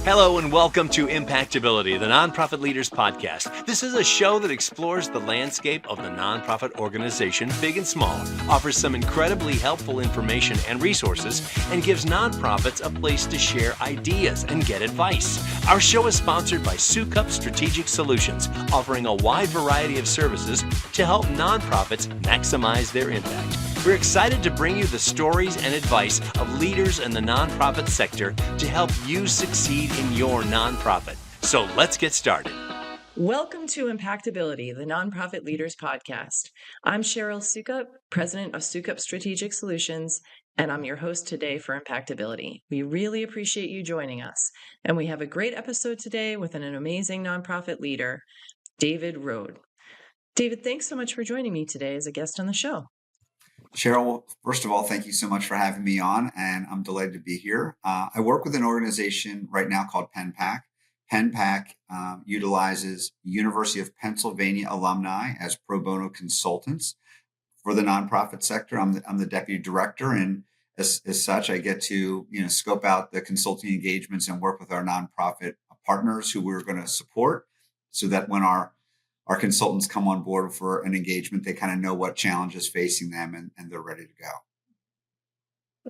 Hello and welcome to Impactability, the Nonprofit Leaders Podcast. This is a show that explores the landscape of the nonprofit organization, big and small, offers some incredibly helpful information and resources, and gives nonprofits a place to share ideas and get advice. Our show is sponsored by Sukup Strategic Solutions, offering a wide variety of services to help nonprofits maximize their impact. We're excited to bring you the stories and advice of leaders in the nonprofit sector to help you succeed in your nonprofit. So let's get started. Welcome to Impactability, the Nonprofit Leaders Podcast. I'm Cheryl Sukup, President of Sukup Strategic Solutions, and I'm your host today for Impactability. We really appreciate you joining us. And we have a great episode today with an amazing nonprofit leader, David Rhode. David, thanks so much for joining me today as a guest on the show. Cheryl, first of all, thank you so much for having me on, and I'm delighted to be here. I work with an organization right now called PennPAC. PennPAC utilizes University of Pennsylvania alumni as pro bono consultants for the nonprofit sector. I'm the deputy director, and as such, I get to scope out the consulting engagements and work with our nonprofit partners who we're going to support, so that when our consultants come on board for an engagement, they kind of know what challenge is facing them and they're ready to go.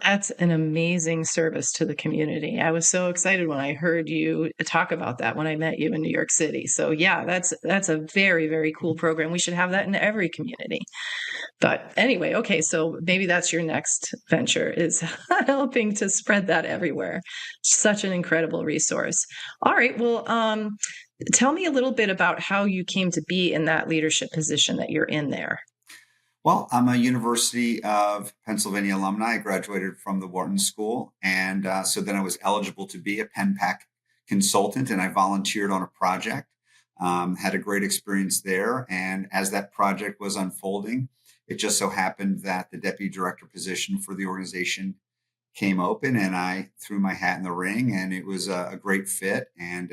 That's an amazing service to the community. I was so excited when I heard you talk about that when I met you in New York City. So yeah, that's a very, very cool program. We should have that in every community. But anyway, okay, so maybe that's your next venture, is helping to spread that everywhere. Such an incredible resource. All right, well, tell me a little bit about how you came to be in that leadership position that you're in there. Well, I'm a University of Pennsylvania alumni. I graduated from the Wharton School. And so then I was eligible to be a PennPAC consultant, and I volunteered on a project, had a great experience there. And as that project was unfolding, it just so happened that the deputy director position for the organization came open, and I threw my hat in the ring, and it was a great fit. And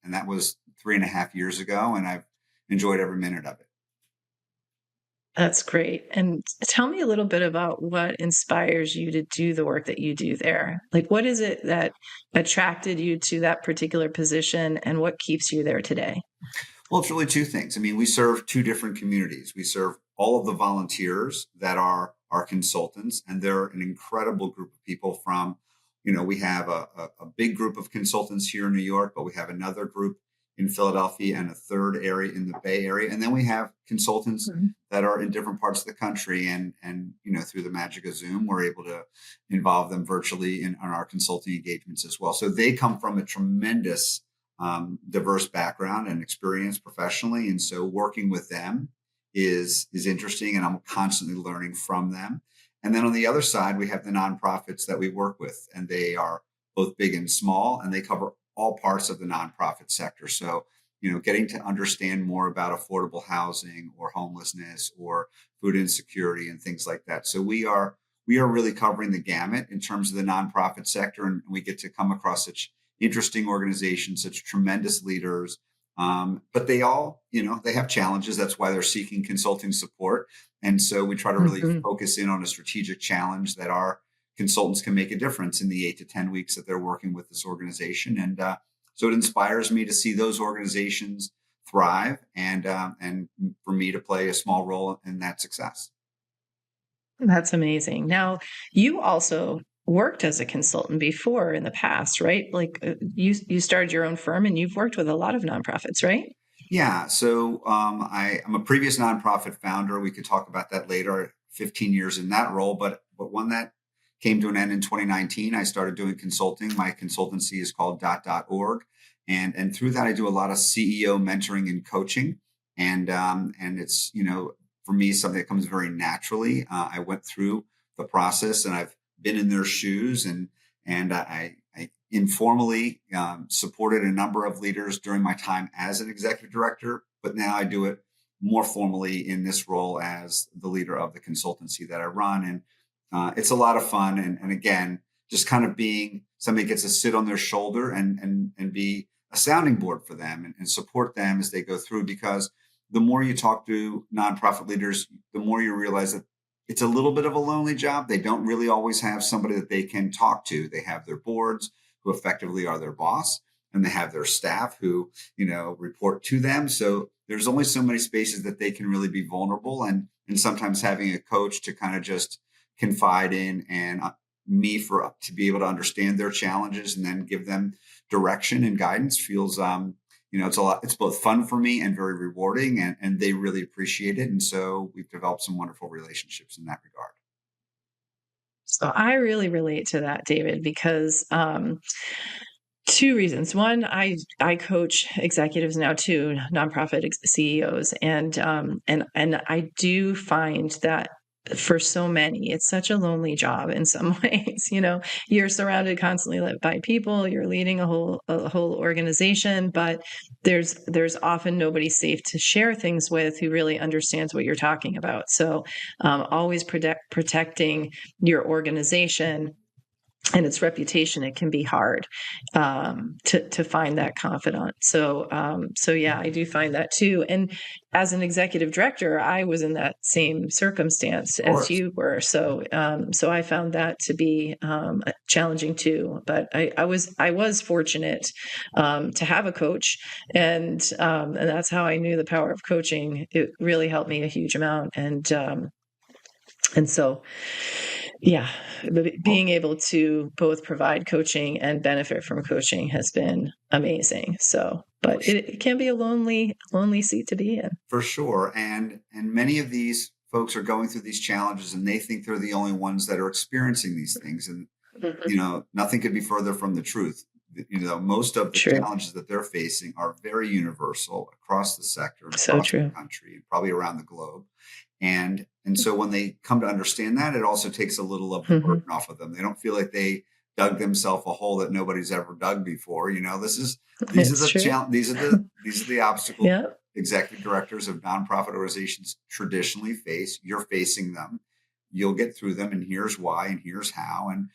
that was 3.5 years ago, and I've enjoyed every minute of it. That's great. And tell me a little bit about what inspires you to do the work that you do there. Like, what is it that attracted you to that particular position, and what keeps you there today? Well, it's really two things. I mean, we serve two different communities. We serve all of the volunteers that are our consultants, and they're an incredible group of people from, we have a big group of consultants here in New York, but we have another group in Philadelphia and a third area in the Bay Area. And then we have consultants that are in different parts of the country. And through the magic of Zoom, we're able to involve them virtually in our consulting engagements as well. So they come from a tremendous diverse background and experience professionally. And so working with them is interesting, and I'm constantly learning from them. And then on the other side, we have the nonprofits that we work with, and they are both big and small, and they cover all parts of the nonprofit sector. So, getting to understand more about affordable housing or homelessness or food insecurity and things like that. So we are really covering the gamut in terms of the nonprofit sector, and we get to come across such interesting organizations, such tremendous leaders. But they all, they have challenges. That's why they're seeking consulting support. And so we try to really focus in on a strategic challenge that our consultants can make a difference in the 8 to 10 weeks that they're working with this organization. And so it inspires me to see those organizations thrive, and for me to play a small role in that success. That's amazing. Now, you also worked as a consultant before in the past, right? Like you started your own firm, and you've worked with a lot of nonprofits, right? Yeah. So I'm a previous nonprofit founder. We could talk about that later. 15 years in that role, but one that came to an end in 2019. I started doing consulting. My consultancy is called .org. And through that, I do a lot of CEO mentoring and coaching. And it's, for me, something that comes very naturally. I went through the process, and I've been in their shoes, and I informally supported a number of leaders during my time as an executive director, but now I do it more formally in this role as the leader of the consultancy that I run. And it's a lot of fun. And again, just kind of being somebody gets to sit on their shoulder and be a sounding board for them and support them as they go through, because the more you talk to nonprofit leaders, the more you realize that it's a little bit of a lonely job. They don't really always have somebody that they can talk to. They have their boards who effectively are their boss. and they have their staff who, report to them. So there's only so many spaces that they can really be vulnerable, and sometimes having a coach to kind of just confide in and me to be able to understand their challenges and then give them direction and guidance feels, it's both fun for me and very rewarding, and they really appreciate it. And so we've developed some wonderful relationships in that regard. So I really relate to that, David, because two reasons. One, I coach executives now too, nonprofit CEOs, and I do find that for so many, it's such a lonely job in some ways. You're surrounded constantly by people, you're leading a whole organization, but there's often nobody safe to share things with who really understands what you're talking about. So always protecting your organization and its reputation, it can be hard to find that confidant. So yeah, I do find that too. And as an executive director, I was in that same circumstance as you were. So I found that to be challenging too. But I was fortunate to have a coach, and that's how I knew the power of coaching. It really helped me a huge amount, and so. Yeah, being able to both provide coaching and benefit from coaching has been amazing. So, but it can be a lonely seat to be in. For sure. And many of these folks are going through these challenges, and they think they're the only ones that are experiencing these things. And, nothing could be further from the truth. Most of the challenges that they're facing are very universal across the sector, across the country, and probably around the globe. And so when they come to understand that, it also takes a little of the burden off of them. They don't feel like they dug themselves a hole that nobody's ever dug before. These are the obstacles executive directors of nonprofit organizations traditionally face. You're facing them. You'll get through them, and here's why, and here's how. And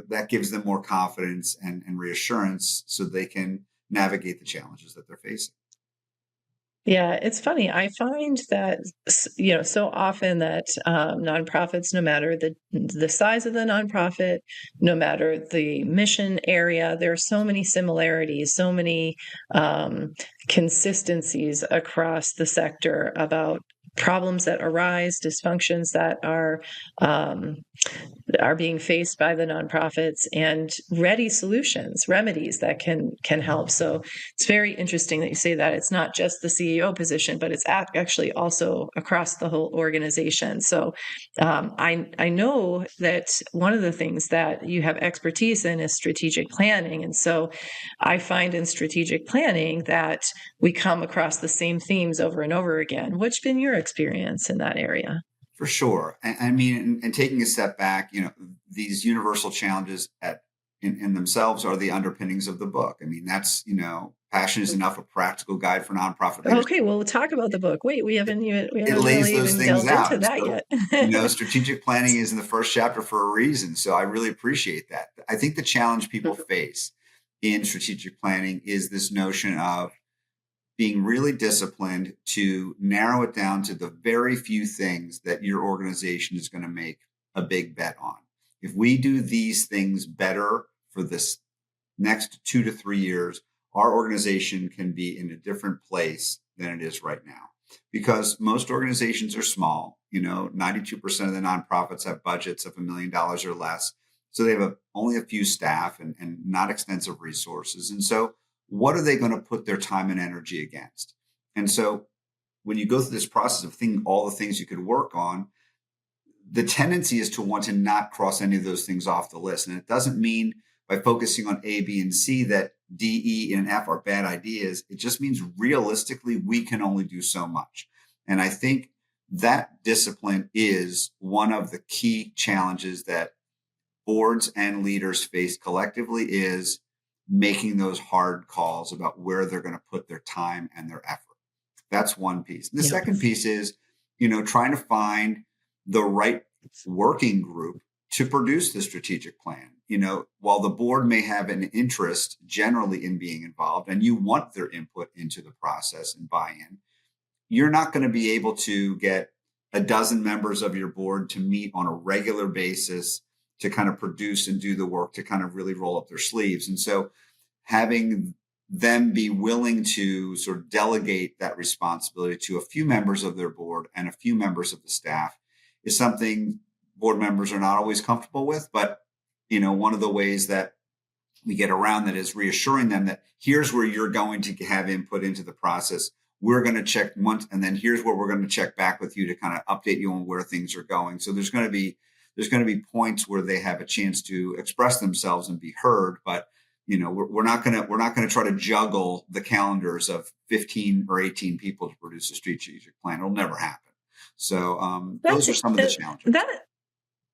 that gives them more confidence and reassurance so they can navigate the challenges that they're facing. Yeah, it's funny. I find that, so often that nonprofits, no matter the size of the nonprofit, no matter the mission area, there are so many similarities, so many consistencies across the sector about problems that arise, dysfunctions that are being faced by the nonprofits, and ready solutions, remedies that can help. So it's very interesting that you say that it's not just the CEO position, but it's actually also across the whole organization. So I know that one of the things that you have expertise in is strategic planning. And so I find in strategic planning that we come across the same themes over and over again. What's been your experience in that area? For sure. And taking a step back, these universal challenges in themselves are the underpinnings of the book. I mean, that's, Passion is Enough, a practical guide for nonprofit leaders. Okay, well, we'll talk about the book. Wait, we haven't it lays really those even things delved out. into that yet. Strategic planning is in the first chapter for a reason. So I really appreciate that. I think the challenge people face in strategic planning is this notion of being really disciplined to narrow it down to the very few things that your organization is going to make a big bet on. If we do these things better for this next 2 to 3 years, our organization can be in a different place than it is right now. Because most organizations are small. 92% of the nonprofits have budgets of $1 million or less. So they have only a few staff and not extensive resources. And so what are they going to put their time and energy against? And so when you go through this process of thinking all the things you could work on, the tendency is to want to not cross any of those things off the list. And it doesn't mean by focusing on A, B, and C that D, E, and F are bad ideas. It just means realistically, we can only do so much. And I think that discipline is one of the key challenges that boards and leaders face collectively, is making those hard calls about where they're going to put their time and their effort. That's one piece. And the second piece is, trying to find the right working group to produce the strategic plan. While the board may have an interest generally in being involved and you want their input into the process and buy-in, you're not going to be able to get a dozen members of your board to meet on a regular basis to kind of produce and do the work to kind of really roll up their sleeves. And so having them be willing to sort of delegate that responsibility to a few members of their board and a few members of the staff is something board members are not always comfortable with. But, one of the ways that we get around that is reassuring them that here's where you're going to have input into the process. We're going to check once, and then here's where we're going to check back with you to kind of update you on where things are going. So there's going to be points where they have a chance to express themselves and be heard. But we're not going to try to juggle the calendars of 15 or 18 people to produce a strategic plan. It'll never happen. So those are some of the challenges.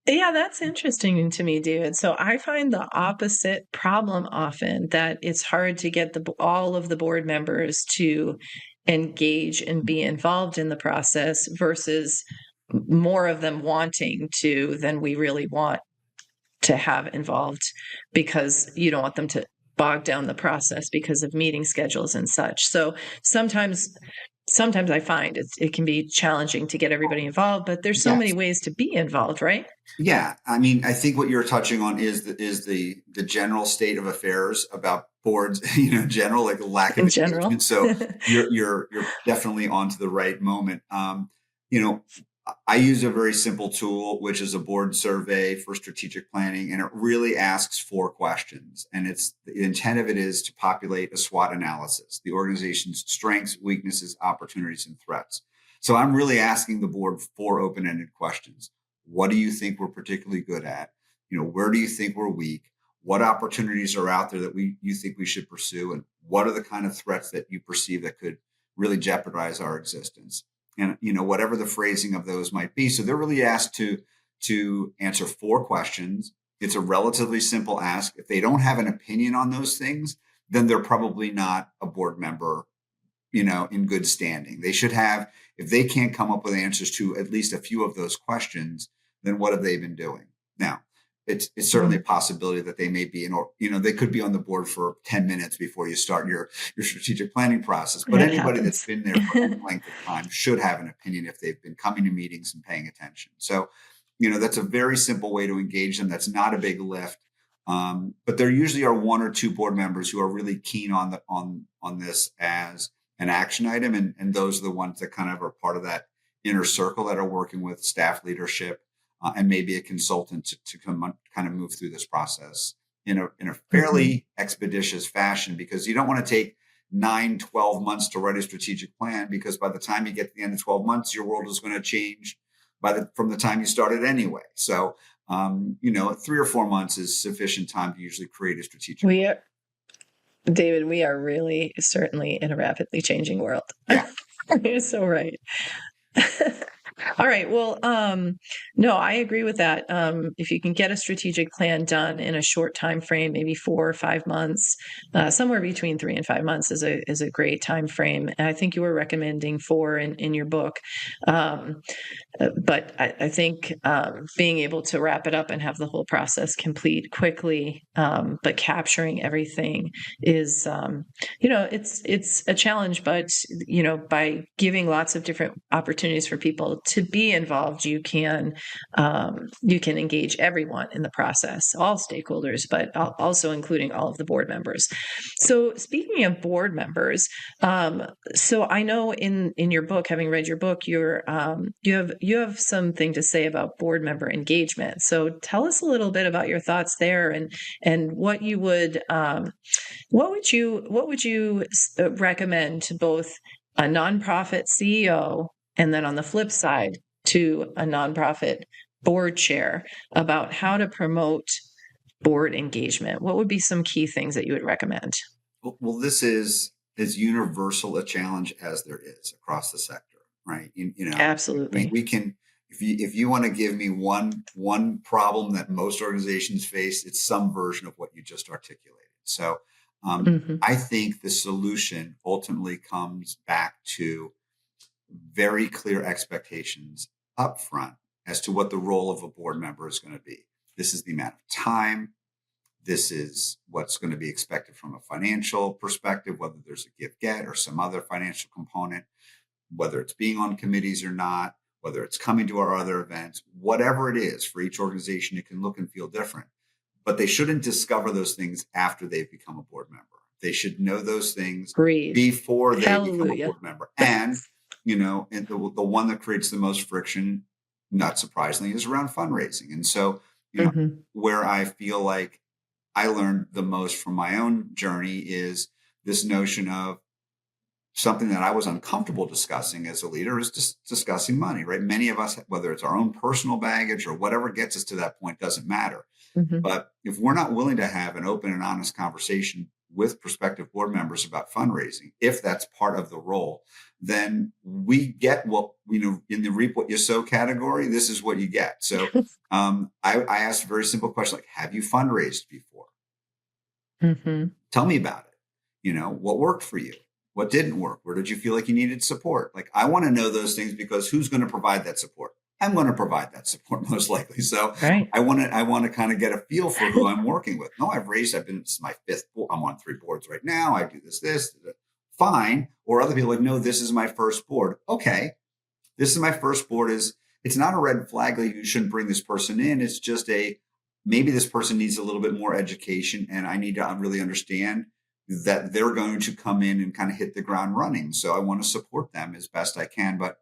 Yeah, that's interesting to me, David. So I find the opposite problem often, that it's hard to get all of the board members to engage and be involved in the process versus more of them wanting to than we really want to have involved, because you don't want them to bog down the process because of meeting schedules and such. So sometimes I find it can be challenging to get everybody involved, but there's so many ways to be involved, right? Yeah. I mean, I think what you're touching on is the general state of affairs about boards, general, like lack of engagement. So you're definitely onto the right moment. I use a very simple tool, which is a board survey for strategic planning, and it really asks 4 questions. And the intent of it is to populate a SWOT analysis, the organization's strengths, weaknesses, opportunities, and threats. So I'm really asking the board 4 open-ended questions. What do you think we're particularly good at? Where do you think we're weak? What opportunities are out there that you think we should pursue? And what are the kind of threats that you perceive that could really jeopardize our existence? And, whatever the phrasing of those might be. So they're really asked to answer 4 questions. It's a relatively simple ask. If they don't have an opinion on those things, then they're probably not a board member, in good standing. They should have, if they can't come up with answers to at least a few of those questions, then what have they been doing? Now, it's certainly a possibility that they may be they could be on the board for 10 minutes before you start your strategic planning process. But anybody that's been there for any length of time should have an opinion if they've been coming to meetings and paying attention. So, that's a very simple way to engage them. That's not a big lift. But there usually are 1 or 2 board members who are really keen on this as an action item. And those are the ones that kind of are part of that inner circle that are working with staff leadership. And maybe a consultant to kind of move through this process in a fairly expeditious fashion, because you don't want to take 9-12 months to write a strategic plan, because by the time you get to the end of 12 months, your world is going to change from the time you started anyway. So, 3 or 4 months is sufficient time to usually create a strategic plan. David, we are really certainly in a rapidly changing world. Yeah. You're so right. All right. Well, no, I agree with that. If you can get a strategic plan done in a short time frame, maybe 4 or 5 months, somewhere between 3 and 5 months is a great time frame. And I think you were recommending 4 in your book. But I think being able to wrap it up and have the whole process complete quickly, but capturing everything is, it's a challenge. But by giving lots of different opportunities for people to be involved, you can engage everyone in the process, all stakeholders, but also including all of the board members. So speaking of board members, so I know in your book, having read your book, you have something to say about board member engagement. So tell us a little bit about your thoughts there, and what would you recommend to both a nonprofit CEO and then on the flip side to a nonprofit board chair about how to promote board engagement? What would be some key things that you would recommend? Well, this is as universal a challenge as there is across the sector, right? Absolutely. We can, if you want to give me one problem that most organizations face, it's some version of what you just articulated. So I think the solution ultimately comes back to very clear expectations up front as to what the role of a board member is going to be. This is the amount of time. This is what's going to be expected from a financial perspective, whether there's a give-get or some other financial component, whether it's being on committees or not, whether it's coming to our other events, whatever it is. For each organization, it can look and feel different. But they shouldn't discover those things after they've become a board member. They should know those things Agreed. before they become a Hallelujah. board member. And, and the one that creates the most friction, not surprisingly, is around fundraising. And so, Mm-hmm. where I feel like I learned the most from my own journey is this notion of something that I was uncomfortable discussing as a leader is just discussing money, right? Many of us, whether it's our own personal baggage or whatever gets us to that point, doesn't matter. Mm-hmm. But if we're not willing to have an open and honest conversation with prospective board members about fundraising, if that's part of the role, then we get what, in the reap what you sow category, this is what you get. So I asked a very simple question, like, have you fundraised before? Mm-hmm. Tell me about it. What worked for you? What didn't work? Where did you feel like you needed support? Like, I want to know those things, because who's going to provide that support? I'm going to provide that support most likely. So Right. I want to kind of get a feel for who I'm working with. No, it's my fifth board. I'm on 3 boards right now. I do this, fine. Or other people like, no, this is my first board. Okay. This is my first board. It's not a red flag. Like, you shouldn't bring this person in. It's just maybe this person needs a little bit more education, and I need to really understand that they're going to come in and kind of hit the ground running. So I want to support them as best I can. But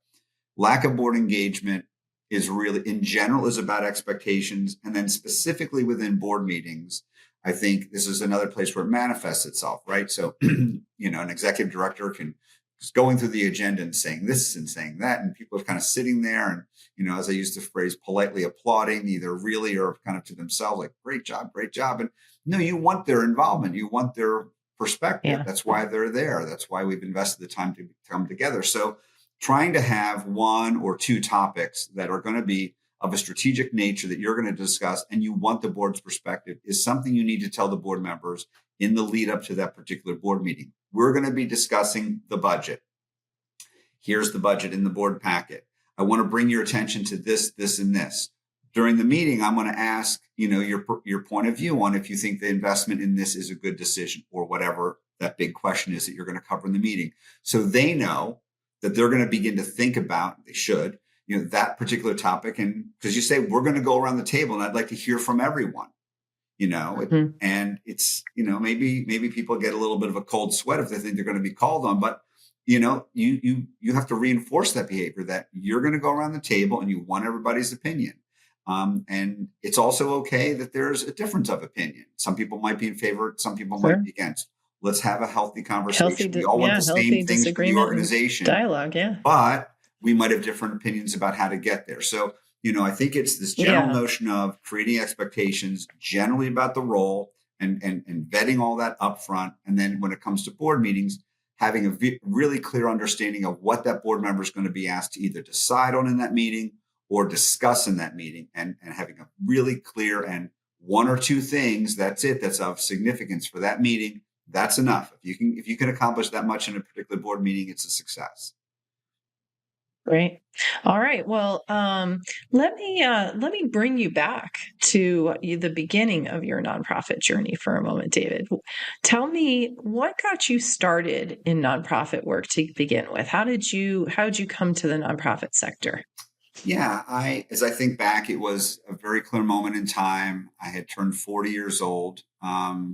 lack of board engagement is really, in general, is about expectations. And then specifically within board meetings, I think this is another place where it manifests itself, right? So, an executive director can just going through the agenda and saying this and saying that, and people are kind of sitting there and, as I use the phrase, politely applauding, either really or kind of to themselves, like, great job. And no, you want their involvement. You want their perspective. Yeah. That's why they're there. That's why we've invested the time to come together. So trying to have 1 or 2 topics that are going to be of a strategic nature that you're going to discuss, and you want the board's perspective, is something you need to tell the board members in the lead up to that particular board meeting. We're going to be discussing the budget. Here's the budget in the board packet. I want to bring your attention to this, this, and this. During the meeting, I'm going to ask, your point of view on if you think the investment in this is a good decision, or whatever that big question is that you're going to cover in the meeting. So they know that they're going to begin to think about, they should, that particular topic. And because you say, we're going to go around the table and I'd like to hear from everyone, Mm-hmm. and it's, maybe people get a little bit of a cold sweat if they think they're going to be called on, but you have to reinforce that behavior, that you're going to go around the table and you want everybody's opinion. And it's also okay that there's a difference of opinion. Some people might be in favor, some people Sure. might be against. Let's have a healthy conversation. We all want the healthy same things for the disagreement and organization, dialogue. Yeah. but we might have different opinions about how to get there. So, I think it's this general notion of creating expectations generally about the role and vetting all that up front. And then when it comes to board meetings, having a really clear understanding of what that board member is going to be asked to either decide on in that meeting or discuss in that meeting, and having a really clear and 1 or 2 things, that's it, that's of significance for that meeting. That's enough. If you can accomplish that much in a particular board meeting, it's a success. Great. All right. Well, let me bring you back to the beginning of your nonprofit journey for a moment, David. Tell me what got you started in nonprofit work to begin with. How did you come to the nonprofit sector? Yeah, as I think back, it was a very clear moment in time. I had turned 40 years old.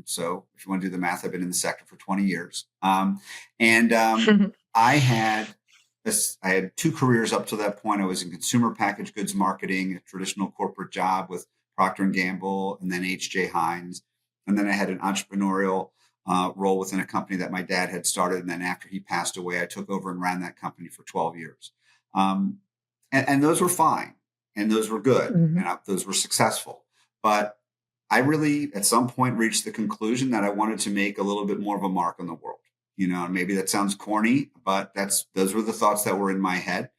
So if you want to do the math, I've been in the sector for 20 years. I had 2 careers up to that point. I was in consumer packaged goods marketing, a traditional corporate job with Procter & Gamble, and then H.J. Heinz. And then I had an entrepreneurial role within a company that my dad had started. And then after he passed away, I took over and ran that company for 12 years. And those were fine, and those were good, Mm-hmm. and those were successful. But I really, at some point, reached the conclusion that I wanted to make a little bit more of a mark on the world. And maybe that sounds corny, but those were the thoughts that were in my head.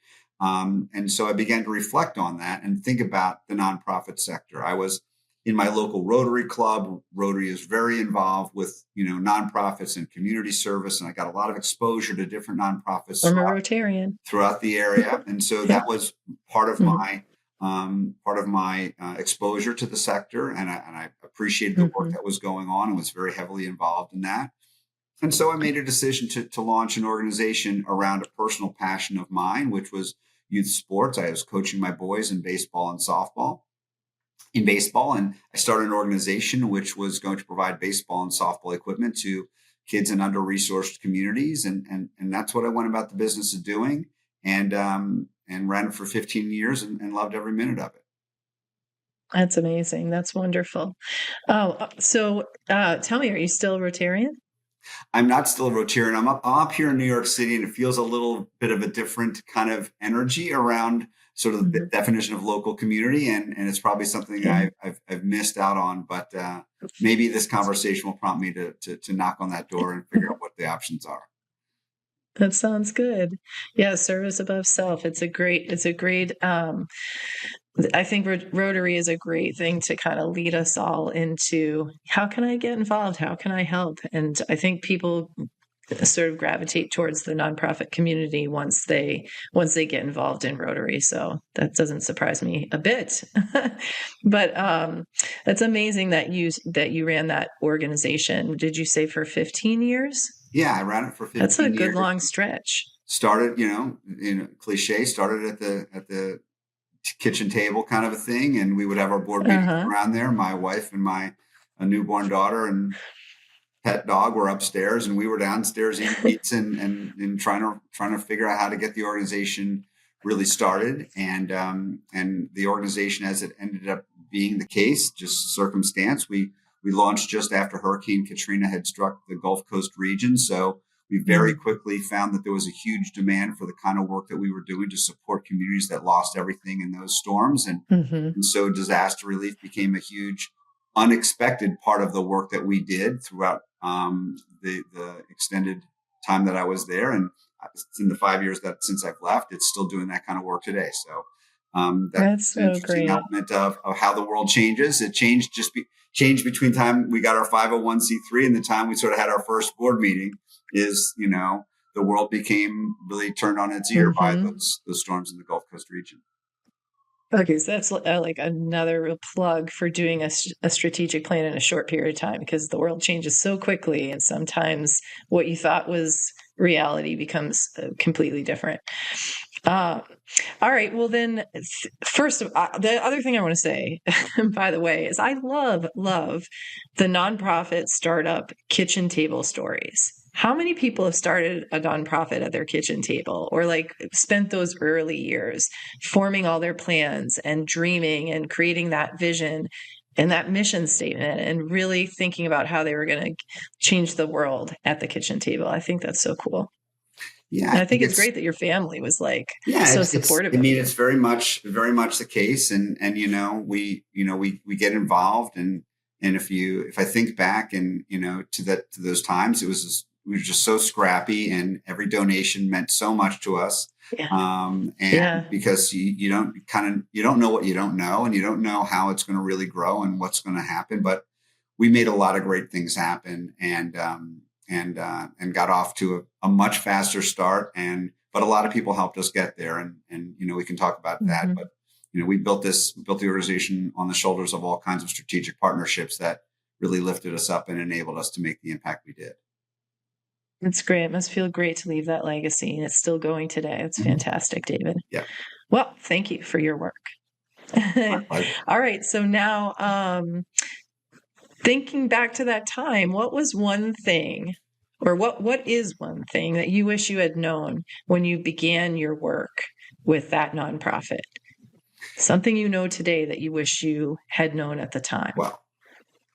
And so I began to reflect on that and think about the nonprofit sector. I was in my local Rotary Club. Rotary is very involved with, nonprofits and community service. And I got a lot of exposure to different nonprofits I'm a Rotarian. throughout the area. And so that was part of my exposure to the sector. And I appreciated the work that was going on and was very heavily involved in that. And so I made a decision to launch an organization around a personal passion of mine, which was youth sports. I was coaching my boys in baseball and softball. In baseball, and I started an organization which was going to provide baseball and softball equipment to kids in under-resourced communities. And that's what I went about the business of doing, and ran it for 15 years and loved every minute of it. That's amazing. That's wonderful. Tell me, are you still a Rotarian? I'm not still a Rotarian. I'm up here in New York City, and it feels a little bit of a different kind of energy around sort of the definition of local community. And it's probably something I've missed out on, but maybe this conversation will prompt me to knock on that door and figure out what the options are. That sounds good. Yeah, service above self. It's a great, I think Rotary is a great thing to kind of lead us all into how can I get involved? How can I help? And I think people sort of gravitate towards the nonprofit community once they get involved in Rotary. So that doesn't surprise me a bit. But that's amazing that you ran that organization. Did you say for 15 years? Yeah, I ran it for 15 years. That's a good long stretch. Started, cliche, started at the kitchen table kind of a thing. And we would have our board meetings around there. My wife and my newborn daughter and pet dog were upstairs, and we were downstairs eating pizza and trying to figure out how to get the organization really started. And the organization, as it ended up being the case, just circumstance, we launched just after Hurricane Katrina had struck the Gulf Coast region. So we very quickly found that there was a huge demand for the kind of work that we were doing to support communities that lost everything in those storms. And so disaster relief became a huge, unexpected part of the work that we did throughout the extended time that I was there. And in the 5 years since I've left, it's still doing that kind of work today. So that's an interesting great element of how the world changes. It changed between time we got our 501c3 and the time we sort of had our first board meeting. The world became really turned on its ear by those storms in the Gulf Coast region. Okay, so that's like another real plug for doing a strategic plan in a short period of time, because the world changes so quickly, and sometimes what you thought was reality becomes completely different. All right. Well, then, first, the other thing I want to say, by the way, is I love the nonprofit startup kitchen table stories. How many people have started a nonprofit at their kitchen table, or like spent those early years forming all their plans and dreaming and creating that vision and that mission statement and really thinking about how they were going to change the world at the kitchen table? I think that's so cool. Yeah, and I think it's great that your family was like so supportive. It's very much the case, and we get involved, and if I think back and to those times, we were just so scrappy, and every donation meant so much to us. Because you don't know what you don't know, and you don't know how it's going to really grow and what's going to happen. But we made a lot of great things happen, and got off to a much faster start. But a lot of people helped us get there, and we can talk about that. But we built the organization on the shoulders of all kinds of strategic partnerships that really lifted us up and enabled us to make the impact we did. It's great. It must feel great to leave that legacy, and it's still going today. It's fantastic, David. Yeah. Well, thank you for your work. All right. So now, thinking back to that time, what was one thing, or what is one thing that you wish you had known when you began your work with that nonprofit? Something you know today that you wish you had known at the time. Well,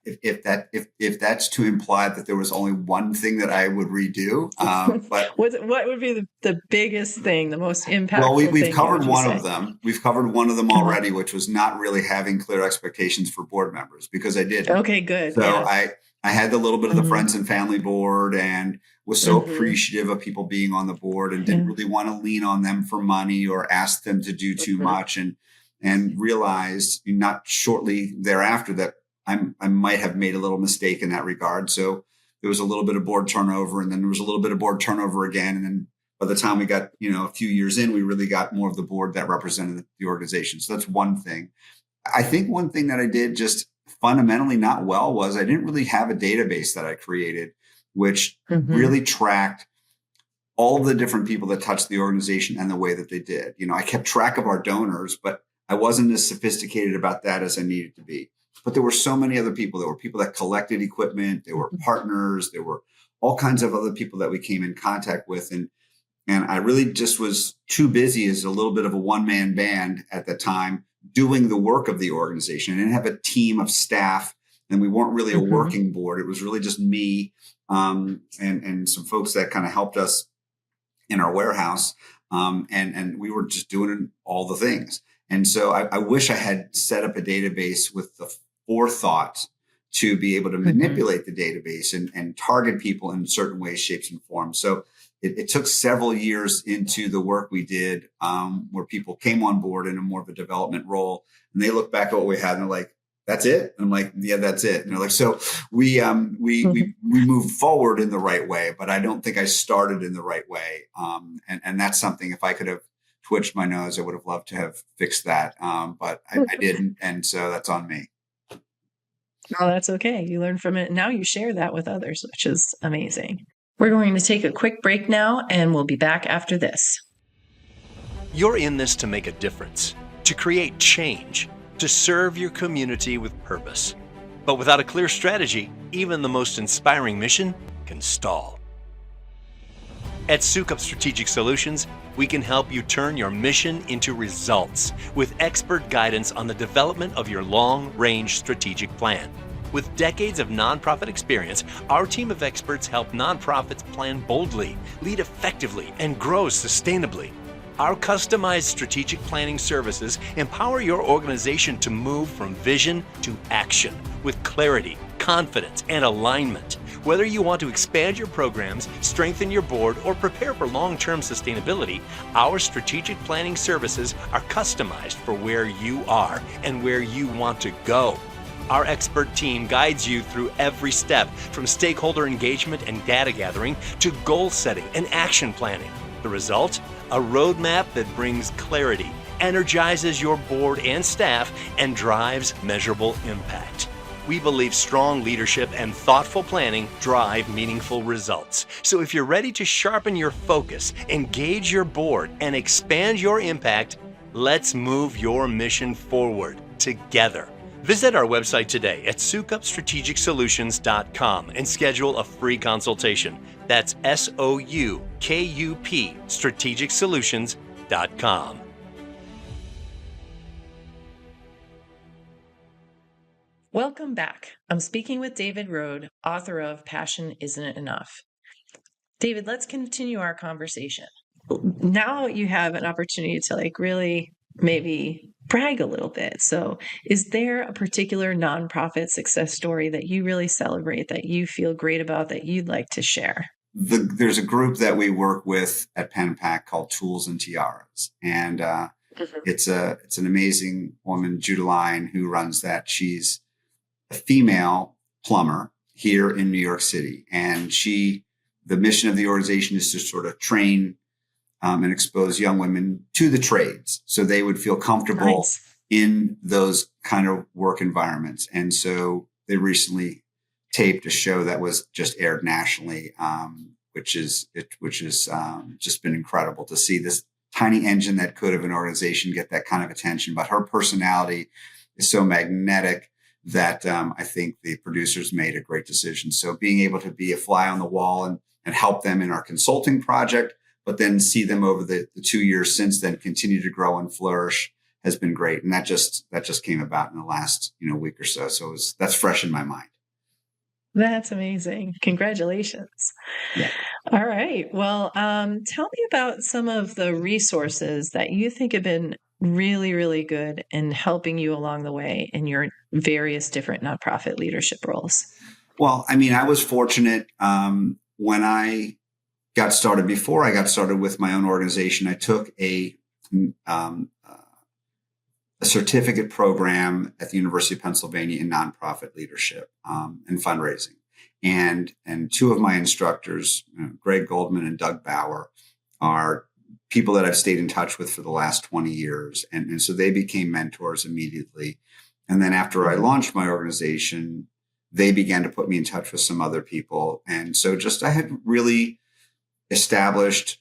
if that's to imply that there was only one thing that I would redo, but what would be the biggest thing, the most impactful? Well, we've covered one of them. We've covered one of them already, which was not really having clear expectations for board members, because I did. Okay, good. So yeah. I had the little bit of the friends and family board, and was so appreciative of people being on the board, and didn't really want to lean on them for money or ask them to do too much, and realized not shortly thereafter that I might have made a little mistake in that regard. So there was a little bit of board turnover, and then there was a little bit of board turnover again. And then by the time we got, a few years in, we really got more of the board that represented the organization. So that's one thing. I think one thing that I did just fundamentally not well was I didn't really have a database that I created, which really tracked all of the different people that touched the organization and the way that they did. I kept track of our donors, but I wasn't as sophisticated about that as I needed to be. But there were so many other people. There were people that collected equipment. There were partners. There were all kinds of other people that we came in contact with. And I really just was too busy as a little bit of a one-man band at the time doing the work of the organization. I didn't have a team of staff, and we weren't really a working board. It was really just me and some folks that kind of helped us in our warehouse. And we were just doing all the things. And so I wish I had set up a database with the forethought to be able to manipulate the database and target people in certain ways, shapes, and forms. So it took several years into the work we did where people came on board in a more of a development role. And they look back at what we had and they're like, that's it? And I'm like, yeah, that's it. And they're like, so we moved forward in the right way, but I don't think I started in the right way. And that's something, if I could have twitched my nose, I would have loved to have fixed that. But I didn't. And so that's on me. Oh, that's okay. You learn from it. Now you share that with others, which is amazing. We're going to take a quick break now, and we'll be back after this. You're in this to make a difference, to create change, to serve your community with purpose. But without a clear strategy, even the most inspiring mission can stall. At Sukup Strategic Solutions, we can help you turn your mission into results with expert guidance on the development of your long-range strategic plan. With decades of nonprofit experience, our team of experts help nonprofits plan boldly, lead effectively, and grow sustainably. Our customized strategic planning services empower your organization to move from vision to action with clarity, confidence, and alignment. Whether you want to expand your programs, strengthen your board, or prepare for long-term sustainability, our strategic planning services are customized for where you are and where you want to go. Our expert team guides you through every step, from stakeholder engagement and data gathering to goal setting and action planning. The result? A roadmap that brings clarity, energizes your board and staff, and drives measurable impact. We believe strong leadership and thoughtful planning drive meaningful results. So if you're ready to sharpen your focus, engage your board, and expand your impact, let's move your mission forward together. Visit our website today at sukupstrategicsolutions.com and schedule a free consultation. That's SOUKUP strategicsolutions.com. Welcome back. I'm speaking with David Rhode, author of Passion Isn't Enough. David, let's continue our conversation. Now you have an opportunity to really maybe brag a little bit. So is there a particular nonprofit success story that you really celebrate, that you feel great about, that you'd like to share? There's a group that we work with at PennPAC called Tools and Tiaras. And it's an amazing woman, Judeline, who runs that. She's a female plumber here in New York City. And the mission of the organization is to sort of train and expose young women to the trades so they would feel comfortable in those kind of work environments. And so they recently taped a show that was just aired nationally, which is just been incredible to see this tiny engine that could have an organization get that kind of attention. But her personality is so magnetic that I think the producers made a great decision. So being able to be a fly on the wall and help them in our consulting project, but then see them over the 2 years since then continue to grow and flourish has been great. And that just came about in the last week or so. So that's fresh in my mind. That's amazing. Congratulations. Yeah. All right. Well, tell me about some of the resources that you think have been really, really good in helping you along the way in your various different nonprofit leadership roles. Well, I mean, I was fortunate when I got started. Before I got started with my own organization, I took a certificate program at the University of Pennsylvania in nonprofit leadership and fundraising. And two of my instructors, Greg Goldman and Doug Bauer, are people that I've stayed in touch with for the last 20 years. And so they became mentors immediately. And then after I launched my organization, they began to put me in touch with some other people. And so I had really established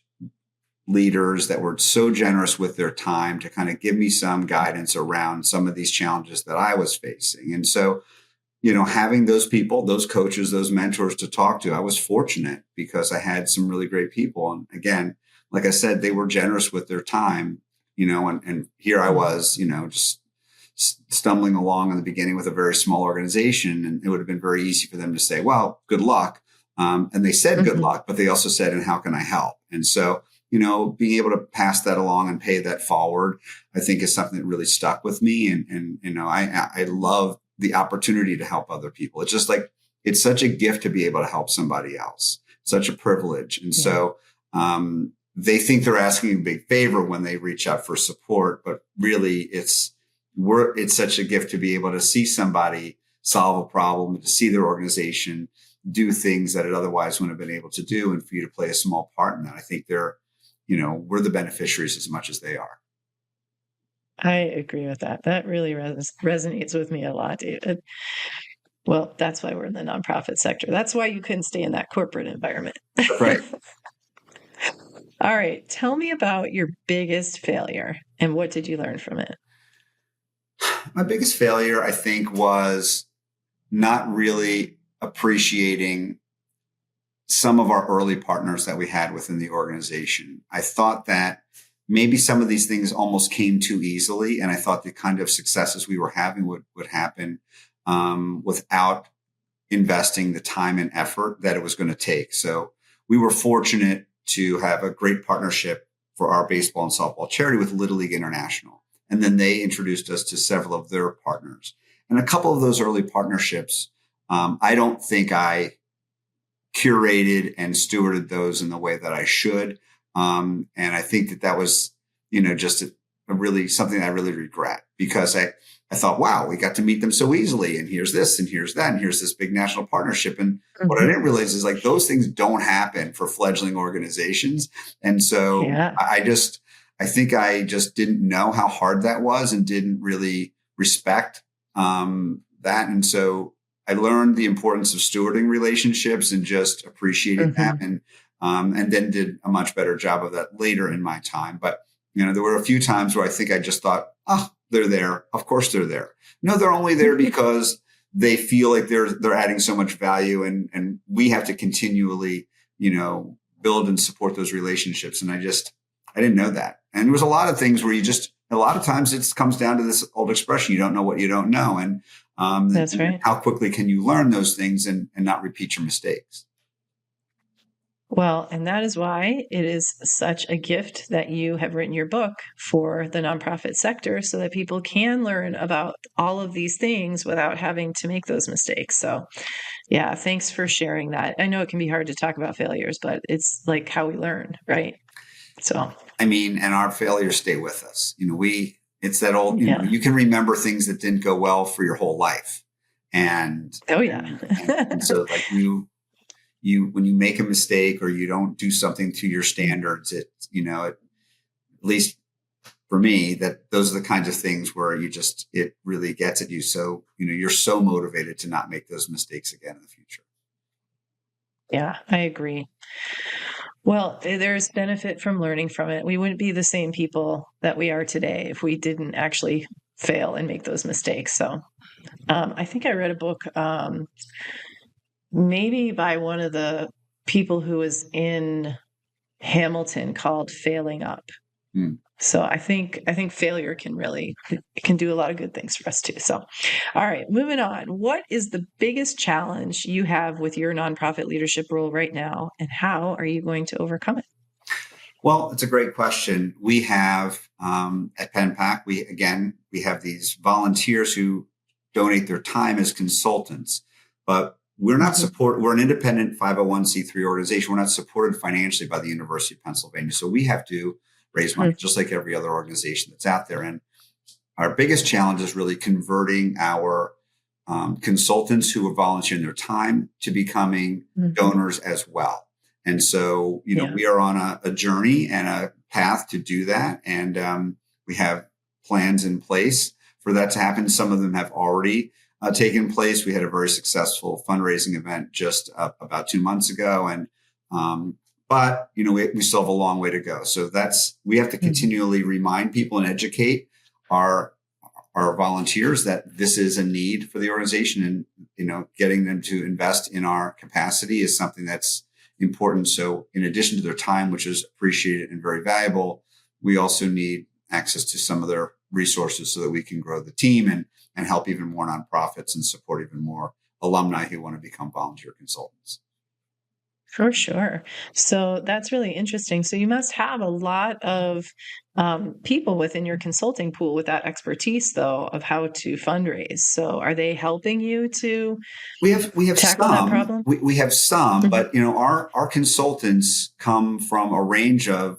leaders that were so generous with their time to kind of give me some guidance around some of these challenges that I was facing. And so having those people, those coaches, those mentors to talk to, I was fortunate because I had some really great people. And again, like I said, they were generous with their time, and here I was, just stumbling along in the beginning with a very small organization. And it would have been very easy for them to say, well, good luck. And they said good luck, but they also said, and how can I help? And so, being able to pass that along and pay that forward, I think is something that really stuck with me. And I love the opportunity to help other people. It's just like, it's such a gift to be able to help somebody else, such a privilege. And so, they think they're asking a big favor when they reach out for support, but really it's such a gift to be able to see somebody solve a problem, to see their organization do things that it otherwise wouldn't have been able to do, and for you to play a small part in that. I think we're the beneficiaries as much as they are. I agree with that. That really resonates with me a lot, David. Well, that's why we're in the nonprofit sector. That's why you couldn't stay in that corporate environment. Right. All right. Tell me about your biggest failure and what did you learn from it? My biggest failure, I think, was not really appreciating some of our early partners that we had within the organization. I thought that maybe some of these things almost came too easily. And I thought the kind of successes we were having would happen without investing the time and effort that it was going to take. So we were fortunate to have a great partnership for our baseball and softball charity with Little League International. And then they introduced us to several of their partners. And a couple of those early partnerships, I don't think I curated and stewarded those in the way that I should. And I think that was, just a really something I really regret, because I thought, wow, we got to meet them so easily. And here's this, and here's that, and here's this big national partnership. And what I didn't realize is like those things don't happen for fledgling organizations. And so I think I just didn't know how hard that was and didn't really respect that. And so I learned the importance of stewarding relationships and just appreciating them, and then did a much better job of that later in my time. But, there were a few times where I think I just thought, oh, they're there. Of course they're there. No, they're only there because they feel like they're adding so much value, and we have to continually, build and support those relationships. And I didn't know that. And there was a lot of things where a lot of times it comes down to this old expression, you don't know what you don't know. And that's right. How quickly can you learn those things and not repeat your mistakes? Well, and that is why it is such a gift that you have written your book for the nonprofit sector, so that people can learn about all of these things without having to make those mistakes. So yeah, thanks for sharing that. I know it can be hard to talk about failures, but it's like how we learn, right? So, and our failures stay with us. It's that old, you can remember things that didn't go well for your whole life. And, and so like when you make a mistake or you don't do something to your standards, at least for me, that those are the kinds of things where it really gets at you. So, you're so motivated to not make those mistakes again in the future. Yeah, I agree. Well, there's benefit from learning from it. We wouldn't be the same people that we are today if we didn't actually fail and make those mistakes. So I think I read a book maybe by one of the people who was in Hamilton called Failing Up. So I think failure can do a lot of good things for us too. So, all right, moving on. What is the biggest challenge you have with your nonprofit leadership role right now, and how are you going to overcome it? Well, it's a great question. We have at PennPAC, we have these volunteers who donate their time as consultants, but we're not we're an independent 501c3 organization. We're not supported financially by the University of Pennsylvania. So we have to raise money just like every other organization that's out there. And our biggest challenge is really converting our consultants who are volunteering their time to becoming donors as well. And so, we are on a journey and a path to do that. And we have plans in place for that to happen. Some of them have already taken place. We had a very successful fundraising event just about 2 months ago. And but, we still have a long way to go. So we have to continually remind people and educate our our volunteers that this is a need for the organization, and getting them to invest in our capacity is something that's important. So in addition to their time, which is appreciated and very valuable, we also need access to some of their resources so that we can grow the team and help even more nonprofits and support even more alumni who want to become volunteer consultants. For sure. So that's really interesting. So you must have a lot of people within your consulting pool with that expertise, though, of how to fundraise. So are they helping you to we have tackle that problem? We have some, Mhm. but our consultants come from a range of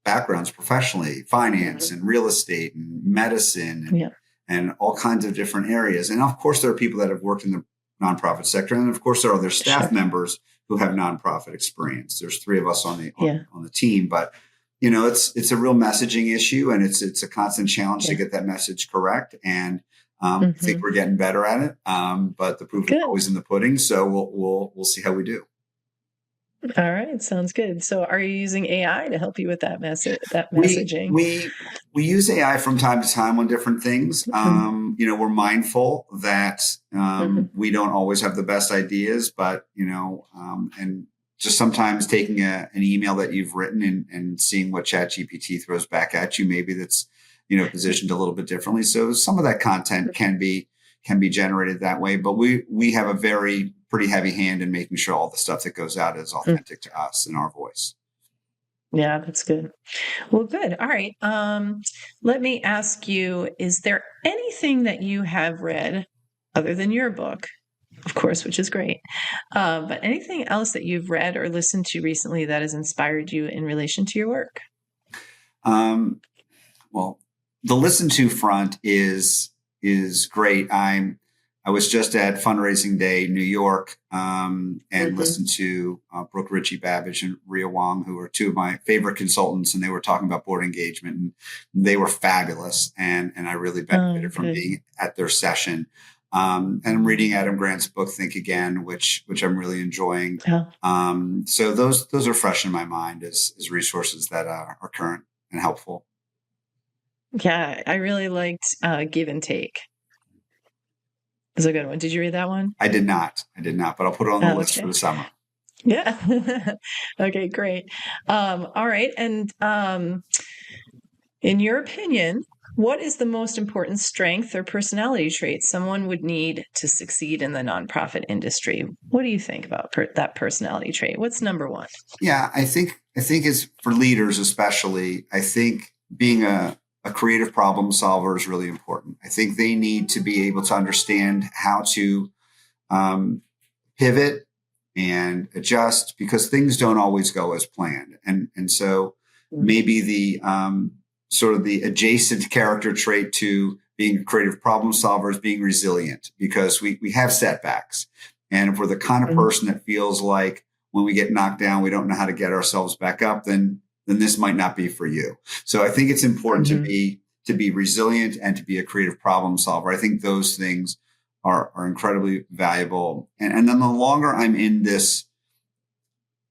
backgrounds professionally, finance and real estate and medicine Yeah. and all kinds of different areas. And of course, there are people that have worked in the nonprofit sector, and of course, there are other staff Sure. members who have nonprofit experience. There's 3 of us on Yeah. the team, but it's a real messaging issue, and it's a constant challenge to Yeah. get that message correct. And I think we're getting better at it, but the proof is Good. always in the pudding. So we'll see how we do. All right. Sounds good. So are you using AI to help you with that We messaging? we use AI from time to time on different things. Mhm. We're mindful that Mhm. we don't always have the best ideas, but and just sometimes taking an email that you've written and seeing what ChatGPT throws back at you, maybe that's positioned a little bit differently. So some of that content can be generated that way, but we have a pretty heavy hand in making sure all the stuff that goes out is authentic to us and our voice. Yeah, that's good. Well, good. All right. Let me ask you, is there anything that you have read other than your book, of course, which is great, but anything else that you've read or listened to recently that has inspired you in relation to your work? Well, the listen to front is great. I was just at Fundraising Day, New York, and listened to Brooke Ritchie Babbage and Rhea Wong, who are 2 of my favorite consultants, and they were talking about board engagement, and they were fabulous. And I really benefited from being at their session. And I'm reading Adam Grant's book, Think Again, which I'm really enjoying. So those are fresh in my mind as resources that are current and helpful. Yeah, I really liked Give and Take. It's a good one. Did you read that one? I did not, but I'll put it on the list for Okay. the summer. Yeah. Okay, great. All right. And in your opinion, what is the most important strength or personality trait someone would need to succeed in the nonprofit industry? What do you think about that personality trait? What's number 1? Yeah, I think it's for leaders, especially. I think being a creative problem solver is really important. I think they need to be able to understand how to pivot and adjust, because things don't always go as planned. And so maybe the sort of the adjacent character trait to being a creative problem solver is being resilient, because we have setbacks. And if we're the kind of person that feels like when we get knocked down, we don't know how to get ourselves back up, then this might not be for you. So I think it's important to be resilient and to be a creative problem solver. I think those things are incredibly valuable. And then the longer I'm in this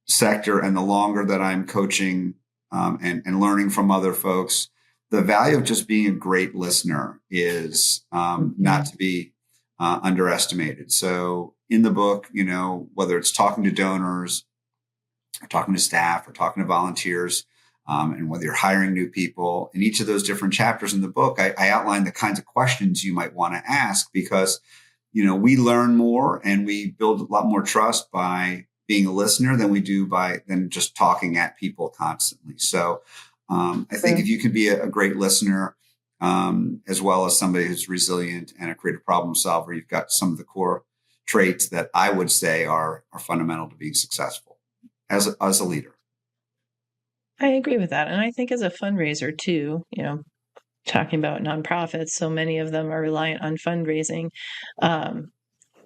sector and the longer that I'm coaching and learning from other folks, the value of just being a great listener is not to be underestimated. So in the book, whether it's talking to donors or talking to staff or talking to volunteers, and whether you're hiring new people, in each of those different chapters in the book, I outline the kinds of questions you might want to ask, because we learn more and we build a lot more trust by being a listener than we do than just talking at people constantly. So I think if you can be a great listener, as well as somebody who's resilient and a creative problem solver, you've got some of the core traits that I would say are fundamental to being successful as a leader. I agree with that. And I think as a fundraiser too, talking about nonprofits, so many of them are reliant on fundraising.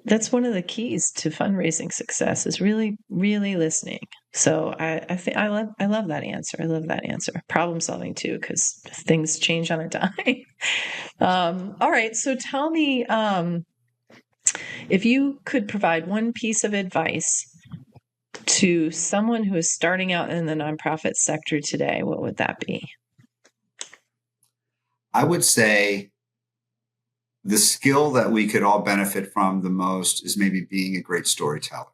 That's one of the keys to fundraising success, is really, really listening. So I think I love that answer. I love that answer. Problem solving too, because things change on a dime. All right. So tell me, if you could provide one piece of advice to someone who is starting out in the nonprofit sector today, what would that be? I would say the skill that we could all benefit from the most is maybe being a great storyteller.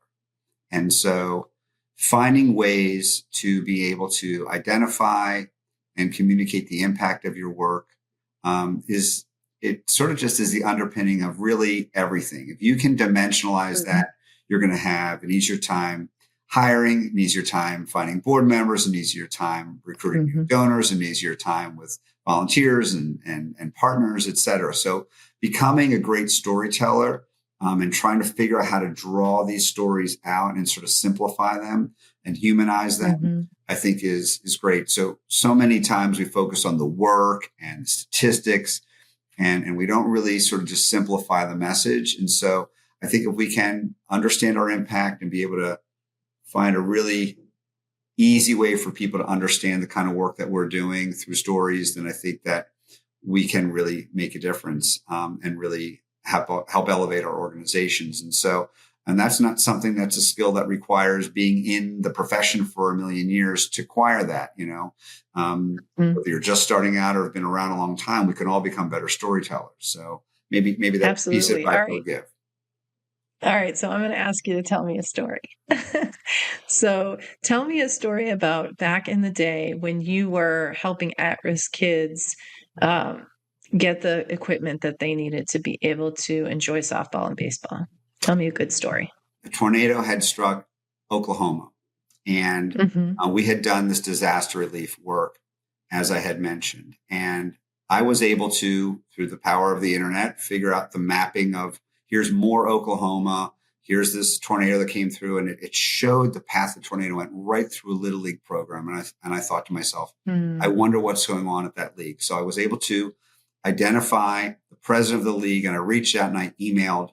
And so finding ways to be able to identify and communicate the impact of your work is it sort of just is the underpinning of really everything. If you can dimensionalize that, you're going to have an easier time hiring, an easier time finding board members, an easier time recruiting new donors, an easier time with volunteers and partners, et cetera. So becoming a great storyteller and trying to figure out how to draw these stories out and sort of simplify them and humanize them, I think is great. So many times we focus on the work and statistics and we don't really sort of just simplify the message. And so I think if we can understand our impact and be able to find a really easy way for people to understand the kind of work that we're doing through stories, then I think that we can really make a difference and really help elevate our organizations. And that's not something that's a skill that requires being in the profession for a million years to acquire that, whether you're just starting out or have been around a long time, we can all become better storytellers. So maybe that's a piece of advice I would give. All right. So I'm going to ask you to tell me a story. So tell me a story about back in the day when you were helping at-risk kids get the equipment that they needed to be able to enjoy softball and baseball. Tell me a good story. A tornado had struck Oklahoma, and we had done this disaster relief work, as I had mentioned. And I was able to, through the power of the internet, figure out the mapping of here's more Oklahoma, here's this tornado that came through, and it showed the path the tornado went right through a Little League program. And I thought to myself, I wonder what's going on at that league. So I was able to identify the president of the league, and I reached out and I emailed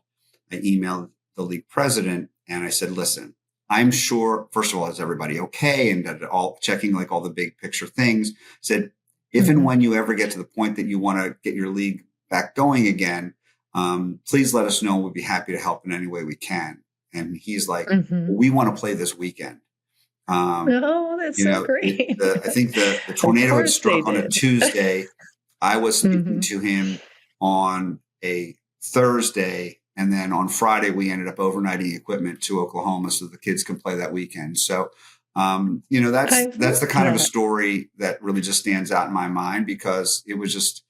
the league president, and I said, listen, I'm sure, first of all, is everybody okay? And all checking like all the big picture things. Said, if and when you ever get to the point that you want to get your league back going again, please let us know. We'd be happy to help in any way we can. And he's like, we want to play this weekend. Oh, that's so great. I think the tornado had struck on a Tuesday. I was speaking to him on a Thursday. And then on Friday, we ended up overnighting equipment to Oklahoma so the kids can play that weekend. So, that's the kind of a story that really just stands out in my mind because it was just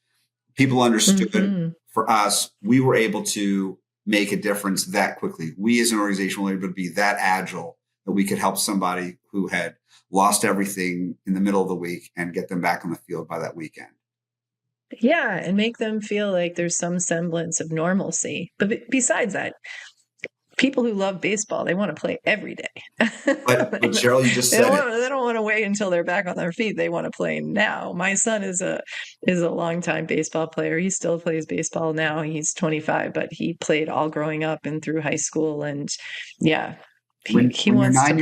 people understood. For us, we were able to make a difference that quickly. We as an organization were able to be that agile that we could help somebody who had lost everything in the middle of the week and get them back on the field by that weekend. Yeah, and make them feel like there's some semblance of normalcy. But besides that, people who love baseball, they want to play every day. But Cheryl, you just said they don't want to wait until they're back on their feet. They want to play now. My son is a longtime baseball player. He still plays baseball now. He's 25, but he played all growing up and through high school. And yeah, he wants to play.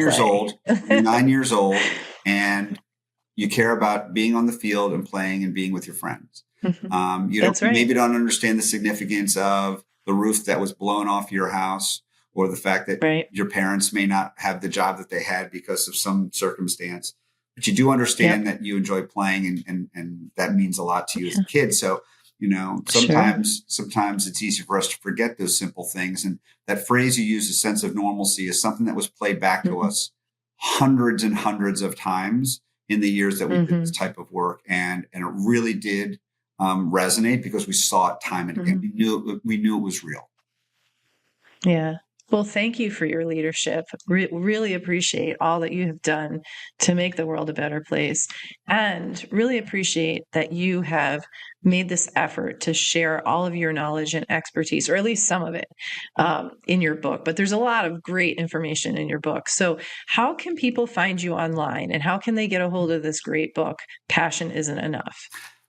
You're 9 years old, and you care about being on the field and playing and being with your friends. Maybe don't understand the significance of the roof that was blown off your house or the fact that your parents may not have the job that they had because of some circumstance, but you do understand that you enjoy playing and that means a lot to you as a kid. So, sometimes it's easy for us to forget those simple things. And that phrase you use, a sense of normalcy, is something that was played back to us hundreds and hundreds of times in the years that we did this type of work. And it really did resonate because we saw it time and again. We knew it was real. Yeah. Well, thank you for your leadership. Really appreciate all that you have done to make the world a better place, and really appreciate that you have made this effort to share all of your knowledge and expertise, or at least some of it, in your book. But there's a lot of great information in your book. So how can people find you online, and how can they get a hold of this great book, Passion Isn't Enough?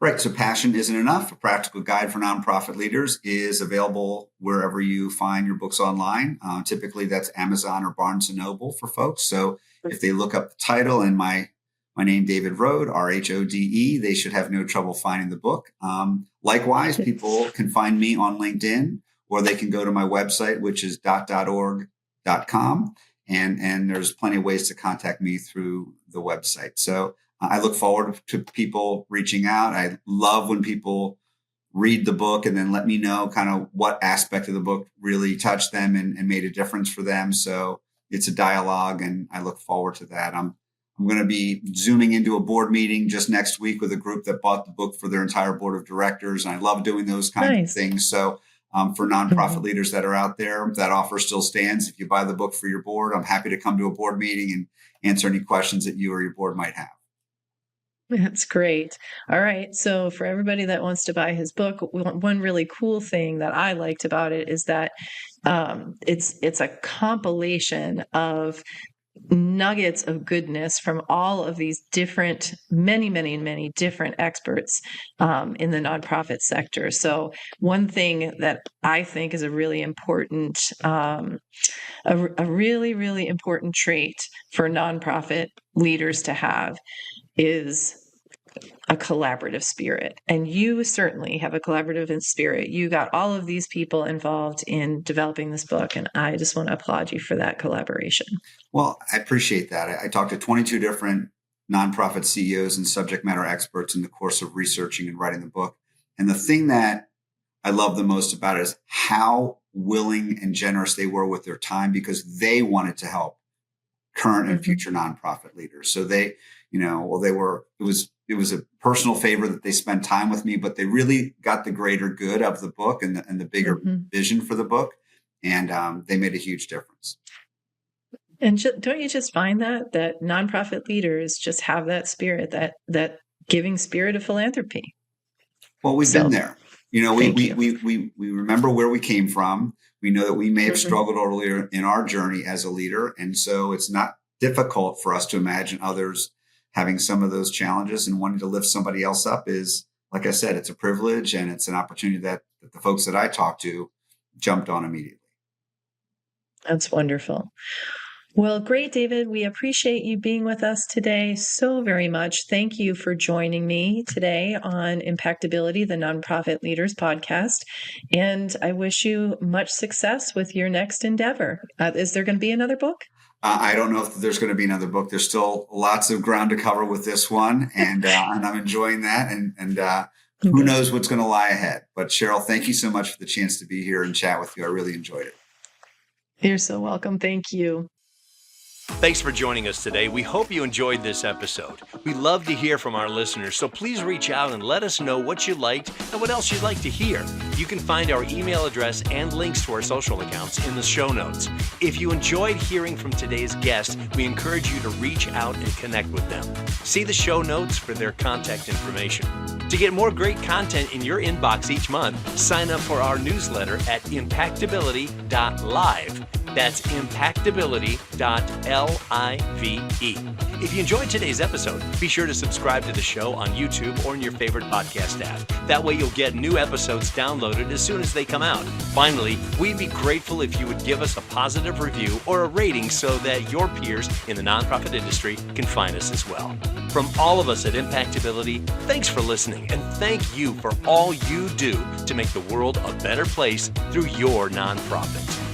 Right. So Passion Isn't Enough, a practical guide for nonprofit leaders, is available wherever you find your books online. Typically, that's Amazon or Barnes & Noble for folks. So if they look up the title and my name, David Rhode, Rhode, they should have no trouble finding the book. Likewise, people can find me on LinkedIn, or they can go to my website, which is .org.com. And there's plenty of ways to contact me through the website. So I look forward to people reaching out. I love when people read the book and then let me know kind of what aspect of the book really touched them and made a difference for them. So it's a dialogue, and I look forward to that. I'm going to be zooming into a board meeting just next week with a group that bought the book for their entire board of directors. And I love doing those kinds of things. So for nonprofit leaders that are out there, that offer still stands. If you buy the book for your board, I'm happy to come to a board meeting and answer any questions that you or your board might have. That's great. All right. So for everybody that wants to buy his book, one really cool thing that I liked about it is that it's a compilation of nuggets of goodness from all of these different, many different experts in the nonprofit sector. So one thing that I think is a really important, a really important trait for nonprofit leaders to have is a collaborative spirit. And you certainly have a collaborative spirit. You got all of these people involved in developing this book, and I just want to applaud you for that collaboration. Well, I appreciate that. I talked to 22 different nonprofit CEOs and subject matter experts in the course of researching and writing the book. And the thing that I love the most about it is how willing and generous they were with their time, because they wanted to help current and future nonprofit leaders. So they, it was a personal favor that they spent time with me, but they really got the greater good of the book and the bigger vision for the book. And they made a huge difference. And don't you just find that nonprofit leaders just have that spirit, that giving spirit of philanthropy? Well, we've been there. We remember where we came from. We know that we may have struggled earlier in our journey as a leader. And so it's not difficult for us to imagine others having some of those challenges, and wanting to lift somebody else up is, like I said, it's a privilege, and it's an opportunity that the folks that I talked to jumped on immediately. That's wonderful. Well, great, David. We appreciate you being with us today so very much. Thank you for joining me today on Impactability, the Nonprofit Leaders Podcast. And I wish you much success with your next endeavor. Is there going to be another book? I don't know if there's going to be another book. There's still lots of ground to cover with this one, and I'm enjoying that. And who knows what's going to lie ahead. But Cheryl, thank you so much for the chance to be here and chat with you. I really enjoyed it. You're so welcome. Thank you. Thanks for joining us today. We hope you enjoyed this episode. We love to hear from our listeners, so please reach out and let us know what you liked and what else you'd like to hear. You can find our email address and links to our social accounts in the show notes. If you enjoyed hearing from today's guest, we encourage you to reach out and connect with them. See the show notes for their contact information. To get more great content in your inbox each month, sign up for our newsletter at impactability.live. That's impactability.live. If you enjoyed today's episode, be sure to subscribe to the show on YouTube or in your favorite podcast app. That way you'll get new episodes downloaded as soon as they come out. Finally, we'd be grateful if you would give us a positive review or a rating so that your peers in the nonprofit industry can find us as well. From all of us at Impactability, thanks for listening, and thank you for all you do to make the world a better place through your nonprofit.